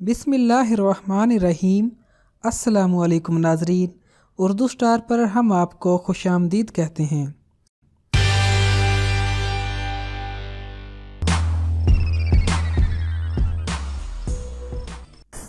बिस्मिल्लाहिर्रहमानिर्रहीम। अस्सलामुअलैकुम नाज़रीन, उर्दू स्टार पर हम आपको खुशामदीद कहते हैं।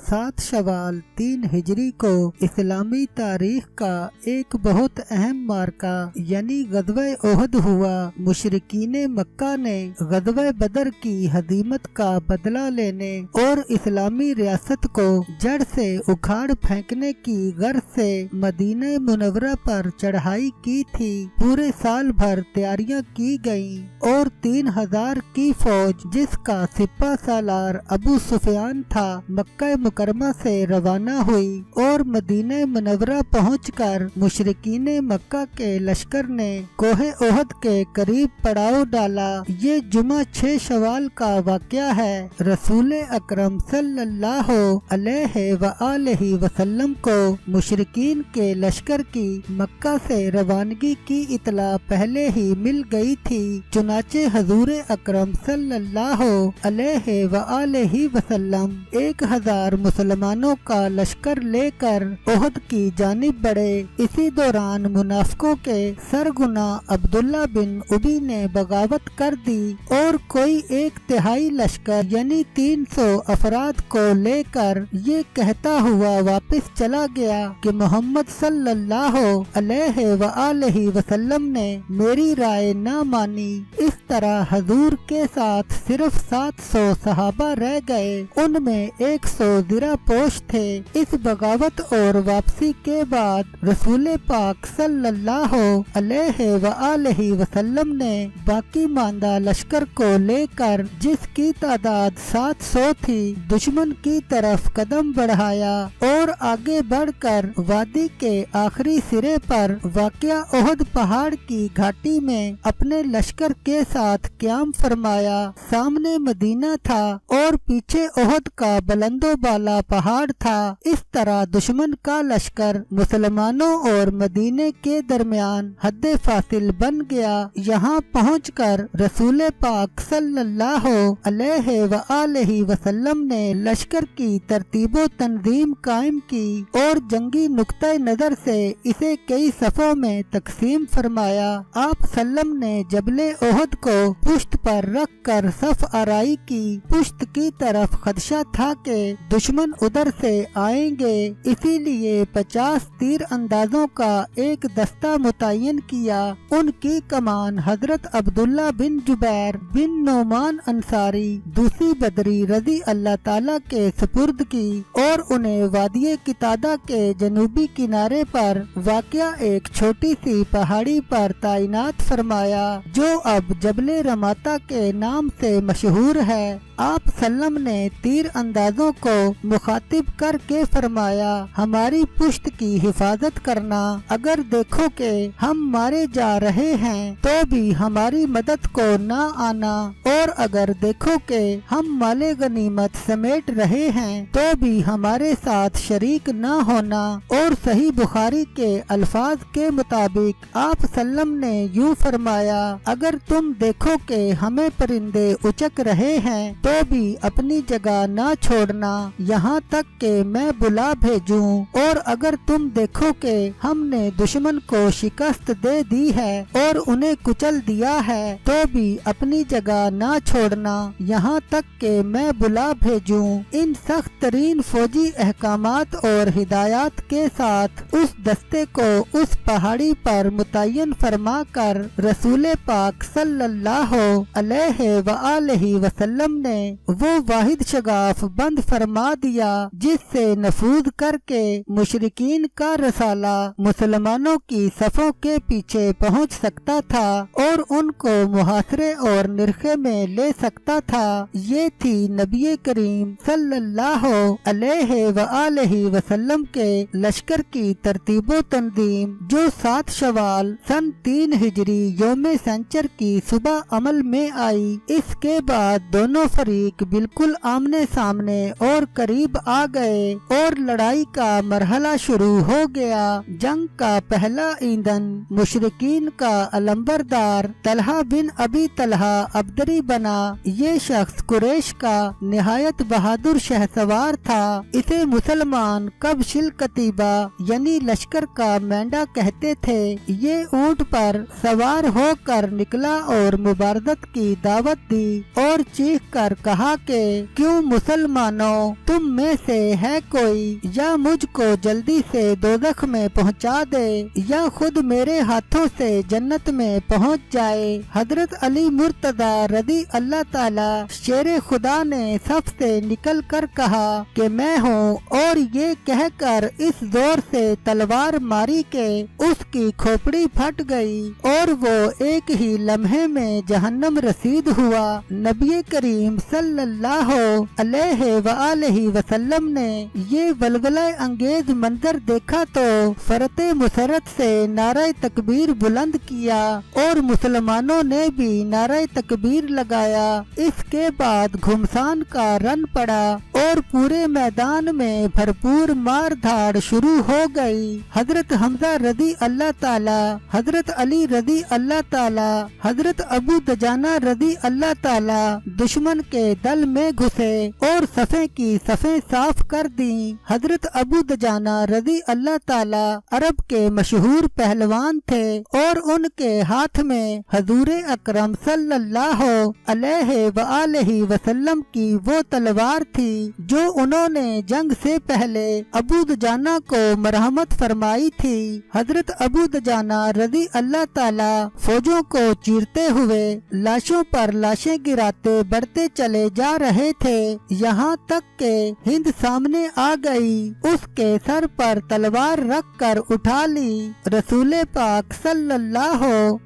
सात शवाल 3 हिजरी को इस्लामी तारीख का एक बहुत अहम मार्का यानी ग़ज़वा ओहद हुआ। मुशरिकीन मक्का ने ग़ज़वा बदर की हज़ीमत का बदला लेने और इस्लामी रियासत को जड़ से उखाड़ फेंकने की गर्ज से मदीना मुनव्वरा पर चढ़ाई की थी। पूरे साल भर तैयारियां की गईं और 3000 की फौज जिसका सिपा सालार अबू सुफियान था मक्का मुकरमा से रवाना हुई और मदीना मुनव्वरा पहुंचकर मुशरिकीन मक्का के लश्कर ने कोहे ओहद के करीब पड़ाव डाला। ये जुमा 6 शवाल का वाक़या है। रसूल अकरम सल्लल्लाहु अलैहि वसल्लम को मुशरिकीन के लश्कर की मक्का से रवानगी की इतला पहले ही मिल गई थी। चुनाचे हजूर अकरम सल्लल्लाहु अलैहि वसल्लम 1000 मुसलमानों का लश्कर लेकर ओहद की जानिब बढ़े। इसी दौरान मुनाफिकों के सरगुना अब्दुल्ला बिन उबी ने बगावत कर दी और कोई 1/3 लश्कर यानी 300 अफराद को लेकर ये कहता हुआ वापस चला गया कि मोहम्मद सल्लल्लाहु अलैहि वसल्लम ने मेरी राय न मानी। इस तरह हजूर के साथ सिर्फ 700 सहाबा रह गए, उनमें 100 ज़िरा पोश थे। इस बगावत और वापसी के बाद रसूल पाक सल्लल्लाहु अलैहि वसल्लम ने बाकी मांदा लश्कर को लेकर जिसकी तादाद 700 थी दुश्मन की तरफ कदम बढ़ाया और आगे बढ़कर वादी के आखिरी सिरे पर वाक़या ओहद पहाड़ की घाटी में अपने लश्कर के साथ क़याम फरमाया। सामने मदीना था और पीछे ओहद का बुलंदो बाला पहाड़ था। इस तरह दुश्मन का लश्कर मुसलमानों और मदीने के दरमियान हद फासिल बन गया। यहाँ पहुंचकर रसूल पाक सल्लल्लाहु अलैहि वसल्लम ने लश्कर की तरतीबो तंजीम कायम की और जंगी नुक्ता नजर से इसे कई सफ़ों में तकसीम फरमाया। आप सल्लम ने जबले ओहद को पुश्त पर रख कर सफ आराई की। पुश्त की तरफ खदशा था कि दुश्मन उधर से आएंगे, इसीलिए 50 तीर अंदाजों का एक दस्ता मुतय्यन किया। उनकी कमान हजरत अब्दुल्ला बिन जुबैर बिन नोमान अंसारी दूसरी बदरी रजी अल्लाह ताला के सुपुर्द की और उन्हें वादिये कितादा के जनूबी किनारे पर वाक़या एक छोटी सी पहाड़ी पर तैनात फरमाया जो अब जबले रमाता के नाम से मशहूर है। आप सल्लम ने तीर अंदाजों को मुखातिब करके फरमाया, हमारी पुश्त की हिफाजत करना। अगर देखो कि हम मारे जा रहे हैं तो भी हमारी मदद को न आना और अगर देखो कि हम माले गनीमत समेट रहे हैं तो भी हमारे साथ शरीक न होना। और सही बुखारी के अल्फाज के मुताबिक आप सल्लम ने यूं फरमाया, अगर तुम देखो कि हमें परिंदे उचक रहे हैं तो भी अपनी जगह न छोड़ना यहाँ तक कि मैं बुला भेजूं। और अगर तुम देखो कि हमने दुश्मन को शिकस्त दे दी है और उन्हें कुचल दिया है तो भी अपनी जगह न छोड़ना यहाँ तक कि मैं बुला भेजूं। इन सख्त तरीन फौजी अहकामात और हिदायत के साथ उस दस्ते को उस पहाड़ी पर मुतय्यन फरमा कर रसूल पाक सल्लल्लाहु अलैहि वसल्लम ने वो वाहिद शगाफ बंद फरमा दिया जिससे नफूज करके मुशरिकीन का रसाला मुसलमानों की सफ़ों के पीछे पहुंच सकता था और उनको मुहासरे और निरखे में ले सकता था। ये थी नबी करीम सल्लल्लाहु अलैहि वसल्लम के लश्कर की तरतीबो तंजीम जो 7 शवाल सन 3 हिजरी योम संचर की सुबह अमल में आई। इसके बाद दोनों फरीक बिल्कुल आमने सामने और करीब قریب آ گئے اور لڑائی کا مرحلہ شروع ہو گیا۔ جنگ کا پہلا ایندھن مشرکین کا علمبردار طلحہ بن ابی طلحہ عبدری بنا۔ یہ شخص قریش کا نہایت بہادر شہسوار تھا۔ اسے مسلمان کبش الکتیبہ یعنی لشکر کا مینڈا کہتے تھے۔ یہ اونٹ پر سوار ہو کر نکلا اور مبارزت کی دعوت دی اور چیخ کر کہا کہ کیوں مسلمانوں، تم میں سے ہے کوئی یا مجھ کو جلدی سے دوزخ میں پہنچا دے یا خود میرے ہاتھوں سے جنت میں پہنچ جائے۔ حضرت علی مرتضی رضی اللہ تعالی شیر خدا نے صف سے نکل کر کہا کہ میں ہوں، اور یہ کہہ کر اس زور سے تلوار ماری کہ اس کی کھوپڑی پھٹ گئی اور وہ ایک ہی لمحے میں جہنم رسید ہوا۔ نبی کریم صلی اللہ علیہ وآلہ وسلم نے یہ ولولہ انگیز منظر دیکھا تو فرت مسرت سے نعرہ تکبیر بلند کیا اور مسلمانوں نے بھی نعرہ تکبیر لگایا۔ اس کے بعد گھمسان کا رن پڑا اور پورے میدان میں بھرپور مار دھاڑ شروع ہو گئی۔ حضرت حمزہ رضی اللہ تعالی، حضرت علی رضی اللہ تعالی، حضرت ابو دجانہ رضی اللہ تعالی دشمن کے دل میں گھسے اور صفیں کی صفیں صاف کر دیں۔ حضرت ابو دجانہ رضی اللہ تعالی عرب کے مشہور پہلوان تھے اور ان کے ہاتھ میں حضور اکرم صلی اللہ علیہ وآلہ وسلم کی وہ تلوار تھی جو انہوں نے جنگ سے پہلے ابو دجانہ کو مرحمت فرمائی تھی۔ حضرت ابو دجانہ رضی اللہ تعالی فوجوں کو چیرتے ہوئے لاشوں پر لاشیں گراتے بڑھتے چلے جا رہے تھے، یہاں تک کہ ہند سامنے آ گئی، اس کے سر پر تلوار رکھ کر اٹھا لی۔ رسول پاک صلی اللہ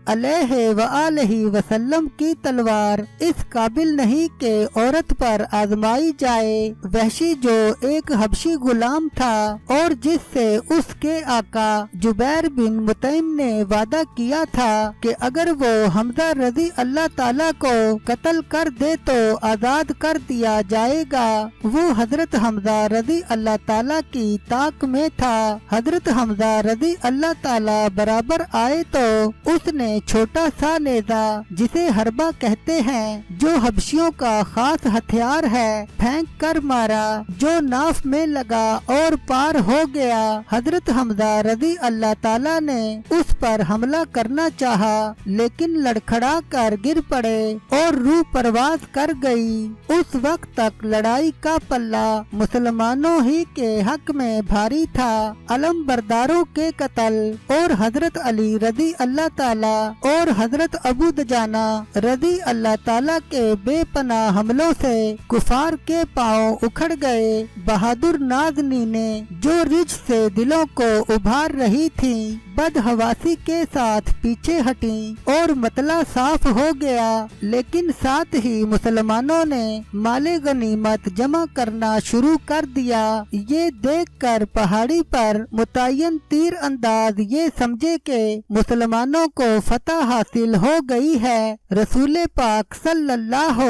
علیہ وآلہ وسلم کی تلوار اس قابل نہیں کہ عورت پر آزمائی جائے۔ وحشی جو ایک حبشی غلام تھا اور جس سے اس کے آقا جبیر بن مطعم نے وعدہ کیا تھا کہ اگر وہ حمزہ رضی اللہ تعالیٰ کو قتل کر دے تو آزاد کر دیا جائے گا، وہ حضرت حمزہ رضی اللہ تعالیٰ کی طاق میں تھا۔ حضرت حمزہ رضی اللہ تعالیٰ برابر آئے تو اس نے چھوٹا سا نیزہ جسے حربہ کہتے ہیں، جو حبشیوں کا خاص ہتھیار ہے، پھینک کر مارا جو ناف میں لگا اور پار ہو گیا۔ حضرت حمزہ رضی اللہ تعالیٰ نے اس پر حملہ کرنا چاہا لیکن لڑکھڑا کر گر پڑے اور روح پرواز کر گئی۔ اس وقت تک لڑائی کا پلہ مسلمانوں ہی کے حق میں بھاری تھا۔ علم برداروں کے قتل اور حضرت علی رضی اللہ تعالیٰ اور حضرت ابو دجانہ رضی اللہ تعالیٰ کے بے پناہ حملوں سے کفار کے پاؤں اکھڑ گئے۔ بہادر نازنینیں جو رجھ سے دلوں کو ابھار رہی تھیں بدحواسی کے ساتھ پیچھے ہٹیں اور مطلع صاف ہو گیا، لیکن ساتھ ہی مسلمانوں نے مال غنیمت جمع کرنا شروع کر دیا۔ یہ دیکھ کر پہاڑی پر متعین تیر انداز یہ سمجھے کہ مسلمانوں کو فتح حاصل ہو گئی ہے۔ رسول پاک صلی اللہ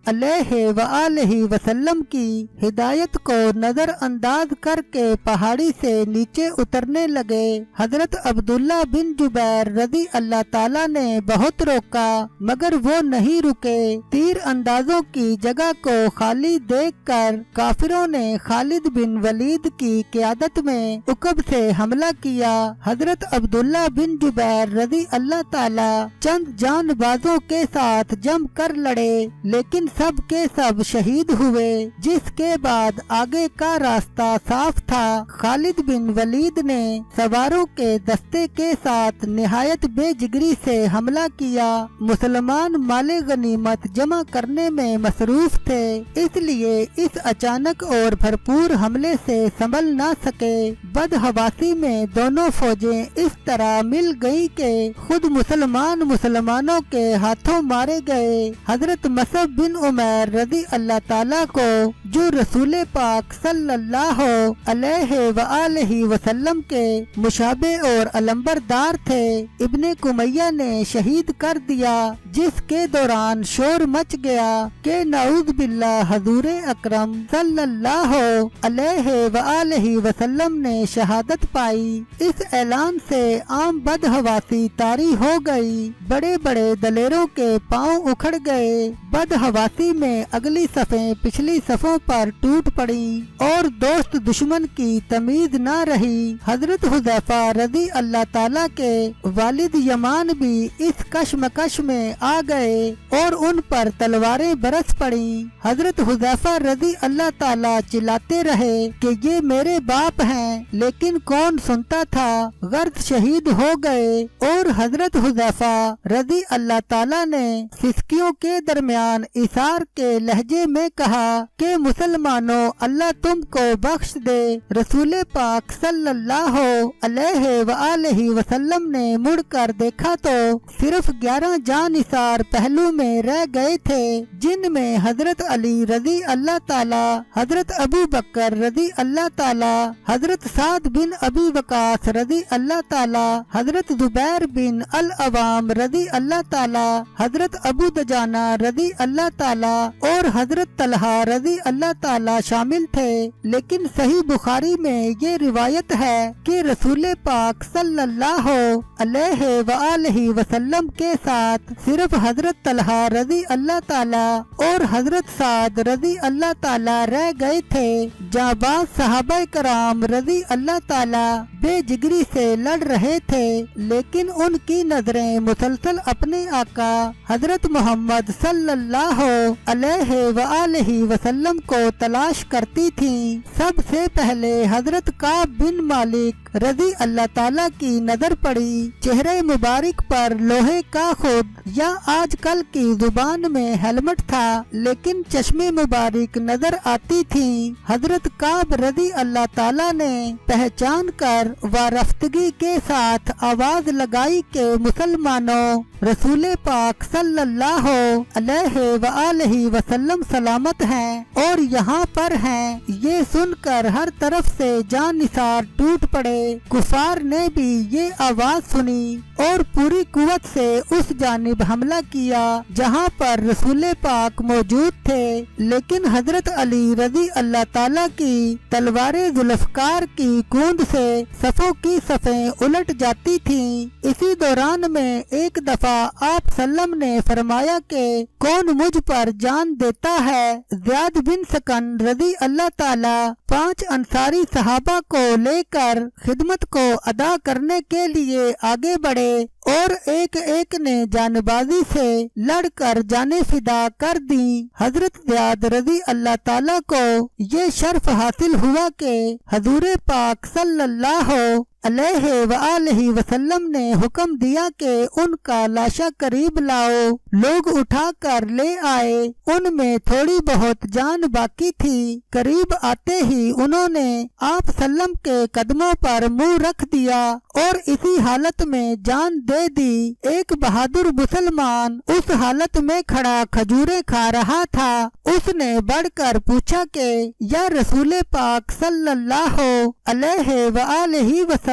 علیہ وآلہ وسلم کی ہدایت کو نظر انداز کر کے پہاڑی سے نیچے اترنے لگے۔ حضرت عبداللہ بن جبیر رضی اللہ تعالیٰ نے بہت روکا مگر وہ نہیں رکے۔ تیر اندازوں کی جگہ کو خالی دیکھ کر کافروں نے خالد بن ولید کی قیادت میں عقب سے حملہ کیا۔ حضرت عبداللہ بن جبیر رضی اللہ تعالیٰ چند جان بازوں کے ساتھ جم کر لڑے لیکن سب کے سب شہید ہوئے، جس کے بعد آگے کا راستہ صاف تھا۔ خالد بن ولید نے سواروں کے دستے کے ساتھ نہایت بے جگری سے حملہ کیا۔ مسلمان مال غنیمت جمع کرنے میں مصروف تھے، اس لیے اس اچانک اور بھرپور حملے سے سنبھل نہ سکے۔ بدحواسی میں دونوں فوجیں اس طرح مل گئی کہ خود مسلمانوں کے ہاتھوں مارے گئے۔ حضرت مصعب بن عمیر رضی اللہ تعالیٰ کو جو رسول پاک صلی اللہ علیہ وآلہ وسلم کے مشابہ اور अलंबरदार थे, इब्ने कुमैया ने शहीद कर दिया, जिसके दौरान शोर मच गया कि नाउज़ बिल्लाह हजूर अकरम सल्लल्लाहु अलैहि वसल्लम ने शहादत पाई। इस ऐलान से आम बदहवासी तारी हो गई। बड़े बड़े दलेरों के पांव उखड़ गए। बदहवासी में अगली सफ़ें पिछली सफ़ों पर टूट पड़ी और दोस्त दुश्मन की तमीज न रही। हजरत हुज़ैफा रज़ी अल्लाह ताला के वालिद यमान भी इस कशमकश में आ गए और उन पर तलवारें बरस पड़ी। हजरत हुज़ैफा रज़ी अल्लाह ताला चिल्लाते रहे कि ये मेरे बाप हैं, लेकिन कौन सुनता था। गर्द शहीद हो गए और हजरत हुज़ैफा रज़ी अल्लाह ताला ने सिसकियों के दरमियान इशार के लहजे में कहा कि मुसलमानों, अल्लाह तुमको बख्श दे। रसूल पाक सल्लल्लाहु अलैहि वसल्लम ने मुड़कर देखा तो सिर्फ 11 जानिसार पहलू में रह गए थे, जिनमें हजरत अली रज़ी अल्लाह ताला, हजरत अबू बकर रज़ी अल्लाह ताला, हजरत साद बिन अबी वकास रज़ी अल्लाह ताला, हजरत जुबैर बिन अल अवाम रज़ी अल्लाह ताला, हजरत अबू दजाना रज़ी अल्लाह ताला और हजरत तलहा रज़ी अल्लाह ताला शामिल थे। लेकिन सही बुखारी में ये रिवायत है कि रसूल पाक सल्लल्लाहु अलैहि वसल्लम के साथ सिर्फ हजरत तलहा रज़ी अल्लाह ताला और हजरत साद रज़ी अल्लाह ताला रह गए थे। जाबाज सहाबा कराम रज़ी अल्लाह ताला बेजिगरी से लड़ रहे थे, लेकिन उनकी नजरें मुसलसल अपने आका हजरत मोहम्मद सल्लल्लाहु अलैहि वसल्लम को तलाश करती थीं। सबसे पहले हजरत काब बिन मालिक रज़ी अल्लाह ताला की नजर पड़ी। चेहरे मुबारक पर लोहे का खुद या आजकल की जुबान में हेलमेट था, लेकिन चश्मे मुबारक नजर आती थी। हजरत काब रज़ी अल्लाह ताला ने पहचान कर वारफ्तगी के साथ आवाज लगाई कि मुसलमानों, रसूल पाक सल्लल्लाहु अलैहि वसल्लम सलामत हैं और यहाँ पर हैं। ये सुनकर हर तरफ से जान निसार टूट पड़े। कुफार ने भी ये आवाज सुनी और पूरी कुव्वत से उस जानिब हमला किया जहाँ पर रसूल पाक मौजूद थे, लेकिन हजरत अली रज़ी अल्लाह ताला की तलवारे जुल्फकार की गूंद से सफों की सफ़ें उलट जाती थीं। इसी दौरान में एक दफा आप सल्लम ने फरमाया कि कौन मुझ पर जान देता है। ज़ियाद बिन सकन रज़ी अल्लाह ताला 5 अंसारी सहाबा को लेकर खिदमत को अदा करने के लिए आगे बढ़े और एक एक ने जानबाजी से लड़कर जाने फिदा कर दी। हजरत ज़ियाद रज़ी अल्लाह ताला को ये शर्फ हासिल हुआ कि हजूर पाक सल्लल्लाहु अलैहि वसल्लम ने हुक्म दिया कि उनका लाशा करीब लाओ। लोग उठाकर ले आए। उनमें थोड़ी बहुत जान बाकी थी। करीब आते ही उन्होंने आप सल्लम के कदमों पर मुंह रख दिया और इसी हालत में जान दे दी। एक बहादुर मुसलमान उस हालत में खड़ा खजूरें खा रहा था। उसने बढ़कर पूछा कि या रसूल पाक सल्लल्लाहु अलैहि वसल्लम,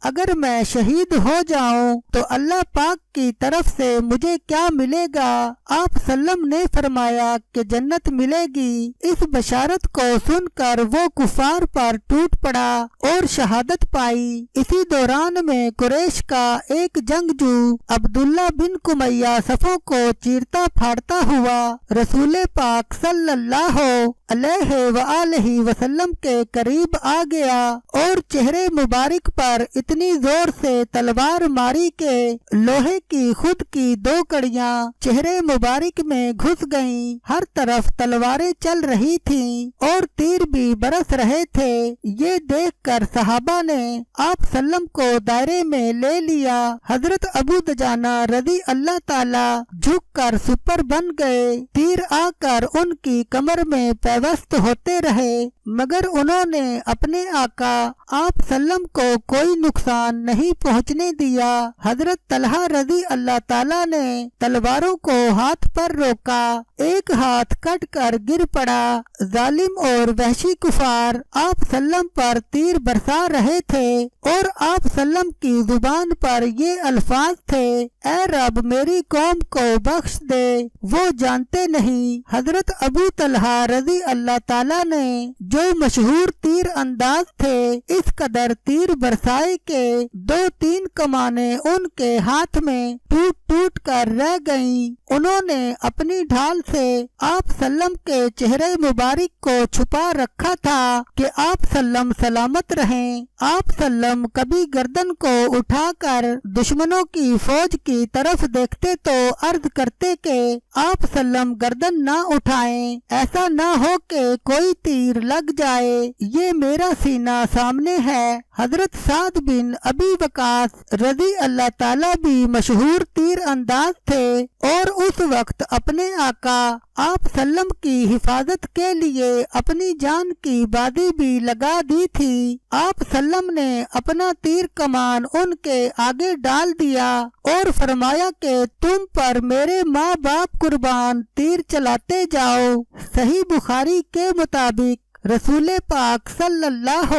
अगर मैं शहीद हो जाऊं तो अल्लाह पाक की तरफ से मुझे क्या मिलेगा? आप सल्लम ने फरमाया कि जन्नत मिलेगी। इस बशारत को सुनकर वो कुफार पर टूट पड़ा और शहादत पाई। इसी दौरान में कुरैश का एक जंगजू अब्दुल्ला बिन कुमैया सफों को चीरता फाड़ता हुआ रसूल पाक सल्लल्लाहु अलैहि वसल्लम के करीब आ गया और चेहरे मुबारक पर इतनी जोर से तलवार मारी के लोहे की खुद की 2 कड़ियां चेहरे मुबारक में घुस गईं। हर तरफ तलवारें चल रही थीं और तीर भी बरस रहे थे। ये देखकर सहाबा ने आप सल्लम को दायरे में ले लिया। हजरत अबू दजाना रज़ी अल्लाह ताला झुककर सुपर बन गए। तीर आकर उनकी कमर में पैवस्त होते रहे। مگر انہوں نے اپنے آقا آپ سلم کو کوئی نقصان نہیں پہنچنے دیا۔ حضرت طلحہ رضی اللہ تعالیٰ نے تلواروں کو ہاتھ پر روکا، ایک ہاتھ کٹ کر گر پڑا۔ ظالم اور وحشی کفار آپ سلم پر تیر برسا رہے تھے اور آپ سلم کی زبان پر یہ الفاظ تھے، اے رب میری قوم کو بخش دے، وہ جانتے نہیں۔ حضرت ابو طلحہ رضی اللہ تعالیٰ نے جو مشہور تیر انداز تھے اس قدر تیر برسائے کہ 2-3 کمانیں ان کے ہاتھ میں ٹوٹ ٹوٹ کر رہ گئیں۔ انہوں نے اپنی ڈھال سے آپ سلم کے چہرے مبارک کو چھپا رکھا تھا کہ آپ سلم سلامت رہیں۔ آپ سلم کبھی گردن کو اٹھا کر دشمنوں کی فوج کی طرف دیکھتے تو عرض کرتے کہ آپ سلم گردن نہ اٹھائیں، ایسا نہ ہو کہ کوئی تیر لگ جائے، یہ میرا سینہ سامنے ہے۔ حضرت سعد بن ابی وقاص رضی اللہ تعالیٰ بھی مشہور تیر انداز تھے اور اس وقت اپنے آقا آپ سلم کی حفاظت کے لیے اپنی جان کی بازی بھی لگا دی تھی۔ آپ سلم نے اپنا تیر کمان ان کے آگے ڈال دیا اور فرمایا کہ تم پر میرے ماں باپ قربان تیر چلاتے جاؤ۔ صحیح بخاری کے مطابق رسول پاک صلی اللہ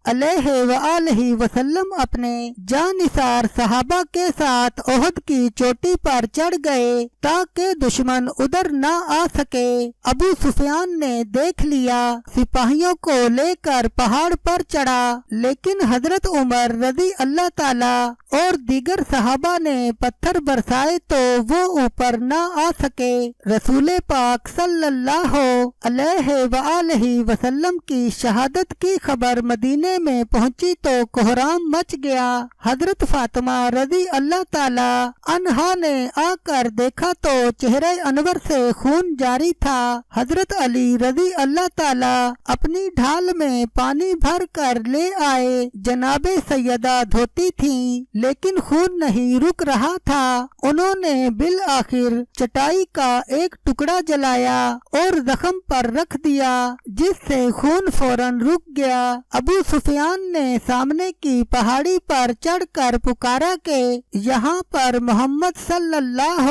علیہ وآلہ وسلم اپنے جانثار صحابہ کے ساتھ احد کی چوٹی پر چڑھ گئے تاکہ دشمن ادھر نہ آ سکے۔ ابو سفیان نے دیکھ لیا، سپاہیوں کو لے کر پہاڑ پر چڑھا، لیکن حضرت عمر رضی اللہ تعالی اور دیگر صحابہ نے پتھر برسائے تو وہ اوپر نہ آ سکے۔ رسول پاک صلی اللہ علیہ وآلہ وسلم کی شہادت کی خبر مدینے میں پہنچی تو کوہرام مچ گیا۔ حضرت فاطمہ رضی اللہ تعالی عنہا نے آ کر دیکھا تو چہرے انور سے خون جاری تھا۔ حضرت علی رضی اللہ تعالی اپنی ڈھال میں پانی بھر کر لے آئے، جناب سیدہ دھوتی تھیں لیکن خون نہیں رک رہا تھا۔ انہوں نے بالآخر چٹائی کا ایک ٹکڑا جلایا اور زخم پر رکھ دیا جس سے خون فوراً رک گیا۔ ابو سفیان نے سامنے کی پہاڑی پر چڑھ کر پکارا کہ یہاں پر محمد صلی اللہ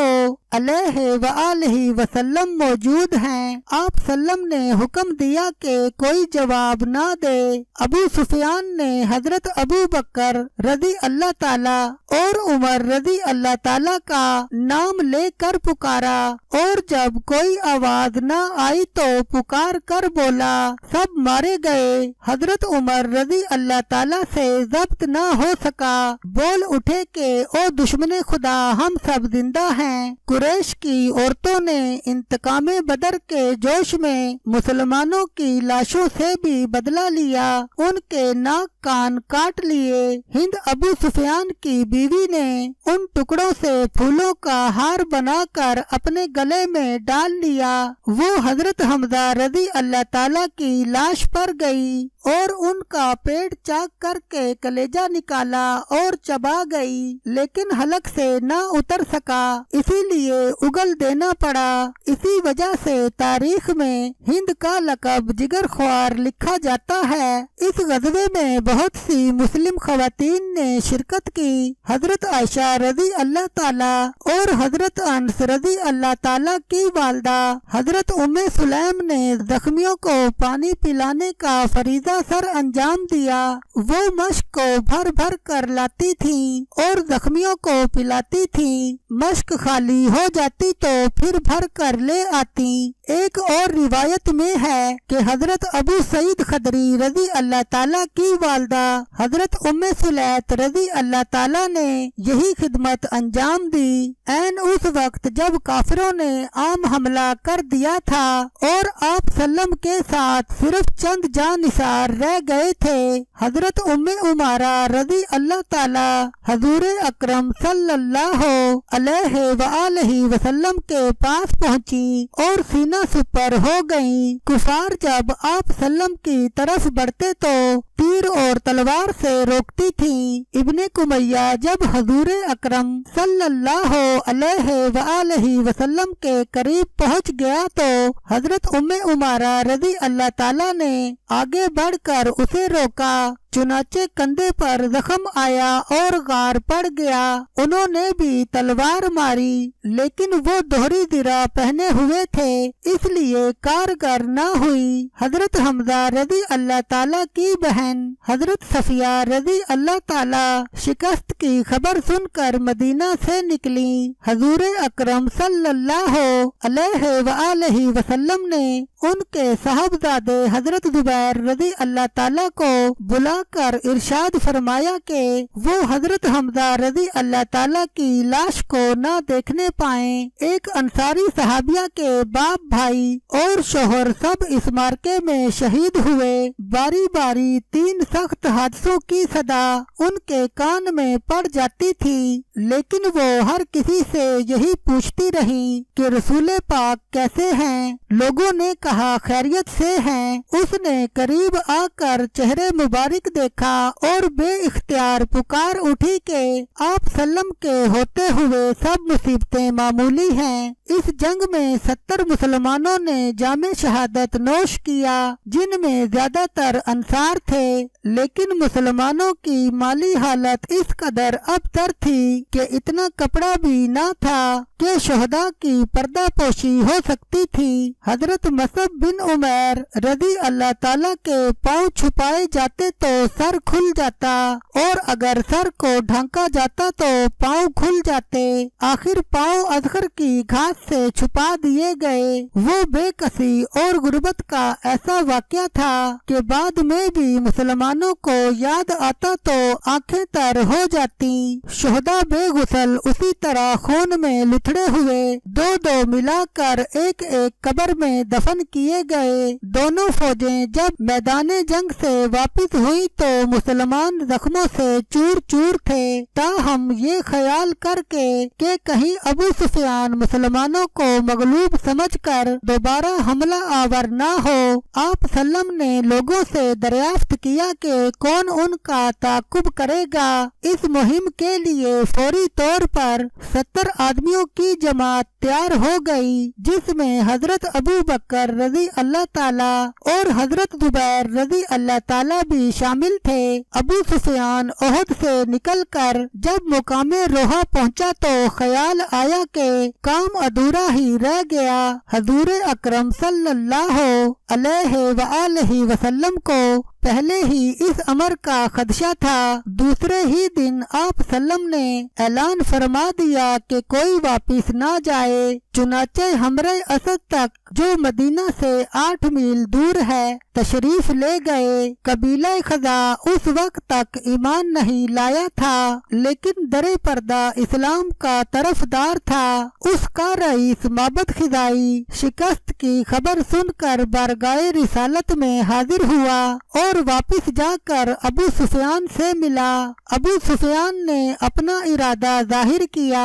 علیہ وآلہ وسلم موجود ہیں۔ آپ سلم نے حکم دیا کہ کوئی جواب نہ دے۔ ابو سفیان نے حضرت ابو بکر رضی اللہ تعالی اور عمر رضی اللہ تعالی کا نام لے کر پکارا اور جب کوئی آواز نہ آئی تو پکار کر بولا، سب مارے گئے۔ حضرت عمر رضی اللہ تعالی سے ضبط نہ ہو سکا، بول اٹھے کہ او دشمن خدا، ہم سب زندہ ہیں۔ قریش کی عورتوں نے انتقام بدر کے جوش میں مسلمانوں کی لاشوں سے بھی بدلہ لیا، ان کے ناک کان کاٹ لیے۔ ہند ابو سفیان کی بیوی نے ان ٹکڑوں سے پھولوں کا ہار بنا کر اپنے گلے میں ڈال لیا۔ وہ حضرت حمزہ رضی اللہ تعالی کی لاش پر گئی اور ان کا پیٹ چاک کر کے کلیجہ نکالا اور چبا گئی، لیکن حلق سے نہ اتر سکا، اسی لیے اگل دینا پڑا۔ اسی وجہ سے تاریخ میں ہند کا لقب جگر خوار لکھا جاتا ہے۔ اس غزوے میں بہت سی مسلم خواتین نے شرکت کی۔ حضرت عائشہ رضی اللہ تعالی اور حضرت انس رضی اللہ تعالی کی والدہ حضرت ام سلیم نے زخمیوں کو پانی پلانے کا فریضہ سر انجام دیا۔ وہ مشک کو بھر بھر کر لاتی تھیں اور زخمیوں کو پلاتی تھیں، مشک خالی ہو جاتی تو پھر بھر کر لے آتی۔ ایک اور روایت میں ہے کہ حضرت ابو سعید خدری رضی اللہ تعالیٰ کی والدہ حضرت ام سلیت رضی اللہ تعالیٰ نے یہی خدمت انجام دی عین اس وقت جب کافروں نے عام حملہ کر دیا تھا اور آپ سلم کے ساتھ صرف چند جانثار رہ گئے تھے۔ حضرت ام عمارہ رضی اللہ تعالی حضور اکرم صلی اللہ علیہ وآلہ अलैहि वसल्लम के पास पहुंची और सीना सुपर हो गईं। कुफार जब आप सल्लम की तरफ बढ़ते तो तीर और तलवार से रोकती थी। इब्ने कुमैया जब हजूर अकरम सल्लल्लाहु अलैहि वसल्लम के करीब पहुंच गया तो हजरत उम्मे उमारा रज़ी अल्लाह ताला ने आगे बढ़कर उसे रोका। चुनाचे कंधे पर जख्म आया और गार पड़ गया। उन्होंने भी तलवार मारी लेकिन वो दोहरी दिरा पहने हुए थे इसलिए कारगर न हुई। हजरत हमजा रज़ी अल्लाह ताला की बहन हजरत सफिया रज़ी अल्लाह ताला शिकस्त की खबर सुनकर मदीना से निकली। हजूर अकरम सल्लल्लाहु अलैहि वसल्लम ने उनके साहबजादे हजरत जुबैर रज़ी अल्लाह ताला को बुलाकर इरशाद फरमाया कि वो हजरत हमजा रज़ी अल्लाह ताला की लाश को न देखने पाए। एक अंसारी सहाबिया के बाप भाई और शोहर सब इस मार्के में शहीद हुए। बारी बारी 3 सख्त हादसों की सदा उनके कान में पड़ जाती थी लेकिन वो हर किसी से यही पूछती रही कि रसूल पाक कैसे हैं। लोगों ने कहा खैरियत से हैं। उसने करीब आकर चेहरे मुबारक देखा और बेइख्तियार पुकार उठी कि आप सल्लम के होते हुए सब मुसीबतें मामूली हैं। इस जंग में 70 मुसलमानों ने जामे शहादत नोश किया जिनमें ज्यादातर अंसार थे लेकिन मुसलमानों की माली हालत इस कदर अबतर थी कि इतना कपड़ा भी न था कि शहदा की पर्दा पोशी हो सकती थी। हजरत मसअब बिन उमैर रज़ी अल्लाह ताला के पाँव छुपाए जाते तो सर खुल जाता और अगर सर को ढांका जाता तो पाँव खुल जाते। आखिर पाँव अजगर की घास से छुपा दिए गए। वो बेकसी और गुर्बत का ऐसा वाक़या था कि बाद में भी मुसलमानों को याद आता तो आंखें तर हो जाती। शहदा बेगुसल उसी तरह खून में लुथड़े हुए 2-2 मिलाकर एक एक कब्र में दफन किए गए। दोनों फौजें जब मैदाने जंग से वापस हुई तो मुसलमान जख्मों से चूर चूर थे। ताहम ये ख्याल करके कि कहीं अबू सुफियान मुसलमानों को मगलूब समझकर दोबारा हमला आवर न हो, आप सल्लम ने लोगों से दरियाफ्त किया कि कौन उनका ताकुब करेगा। इस मुहिम के लिए फौरी तौर पर 70 आदमियों की जमात तैयार हो गई जिसमें हजरत अबू बकर रज़ी अल्लाह ताला और हजरत जुबैर रज़ी अल्लाह ताला भी शामिल थे। अबू सुफियान ओहद से निकलकर जब मुकामे रोहा पहुंचा तो ख्याल आया कि काम अधूरा ही रह गया। हजूर अकरम सल्लल्लाहु अलैहि वसल्लम को पहले ही इस अमर का खदशा था। दूसरे ही दिन आप सल्लम ने ऐलान फरमा दिया कि कोई वापिस ना जाए। चुनाचे हमरे असद तक जो मदीना से 8 मील दूर है तशरीफ ले गए। कबीला खजा उस वक्त तक ईमान नहीं लाया था लेकिन दरे पर्दा इस्लाम का तरफदार था। उसका रईस माबद खिजाई शिकस्त की खबर सुनकर बारगाए रिसालत में हाजिर हुआ और वापिस जाकर अबू सुफियान से मिला। अबू सुफियान ने अपना इरादा जाहिर किया।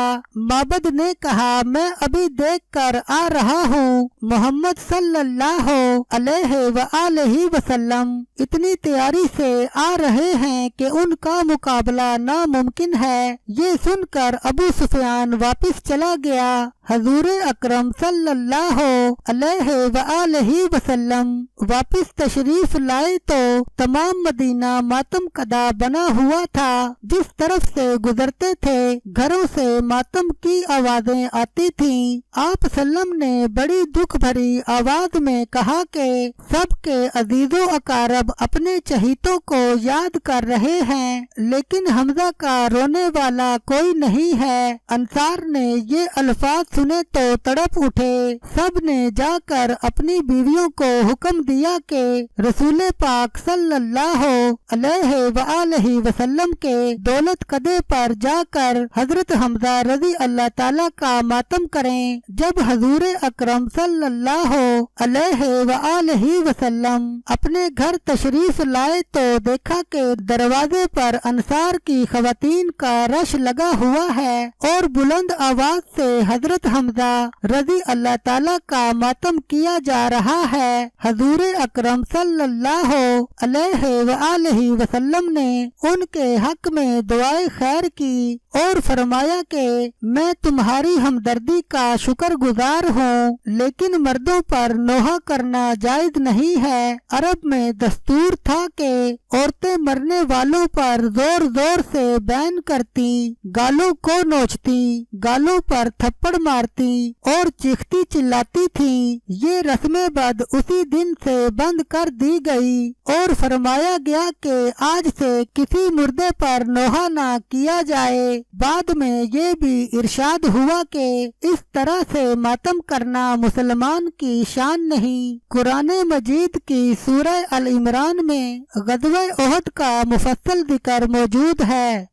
माबद ने कहा मैं अभी देख कर आ रहा हूँ। मोहम्मद सल्लल्लाहु अलैहि वसल्लम इतनी तैयारी से आ रहे हैं कि उनका मुकाबला नामुमकिन है। ये सुनकर अबू सुफियान वापिस चला गया। हजूर अकरम सल्लल्लाहु अलैहि वसल्लम वापिस तशरीफ लाए तो तमाम मदीना मातम कदा बना हुआ था। जिस तरफ से गुजरते थे घरों से मातम की आवाजें आती थीं। आप सल्लम ने बड़ी दुख भरी आवाज में कहा कि सबके अजीजों अकारब अपने चहीतों को याद कर रहे हैं लेकिन हमजा का रोने वाला कोई नहीं है। अंसार ने ये अल्फाज सुने तो तड़प उठे। सब ने जाकर अपनी बीवियों को हुक्म दिया कि रसूल पाक सल्लल्लाहु अलैहि वसल्लम के दौलत कदे पर जाकर हजरत हमजा रज़ी अल्लाह ताला का मातम करें। جب حضور اکرم صلی اللہ علیہ وآلہ وسلم اپنے گھر تشریف لائے تو دیکھا کہ دروازے پر انصار کی خواتین کا رش لگا ہوا ہے اور بلند آواز سے حضرت حمزہ رضی اللہ تعالیٰ کا ماتم کیا جا رہا ہے۔ حضور اکرم صلی اللہ علیہ وآلہ وسلم نے ان کے حق میں دعائے خیر کی اور فرمایا کہ میں تمہاری ہمدردی کا شکر گزار ہوں، لیکن مردوں پر نوحہ کرنا جائز نہیں ہے۔ عرب میں دستور تھا کہ عورتیں مرنے والوں پر زور زور سے بین کرتی، گالوں کو نوچتی، گالوں پر تھپڑ مارتی اور چیختی چلاتی تھیں۔ یہ رسم بد اسی دن سے بند کر دی گئی اور فرمایا گیا کہ آج سے کسی مردے پر نوحہ نہ کیا جائے۔ بعد میں یہ بھی ارشاد ہوا کہ اس طرح سے ماتم کرنا مسلمان کی شان نہیں۔ قرآن مجید کی سورہ ال عمران میں غزوہ احد کا مفصل ذکر موجود ہے۔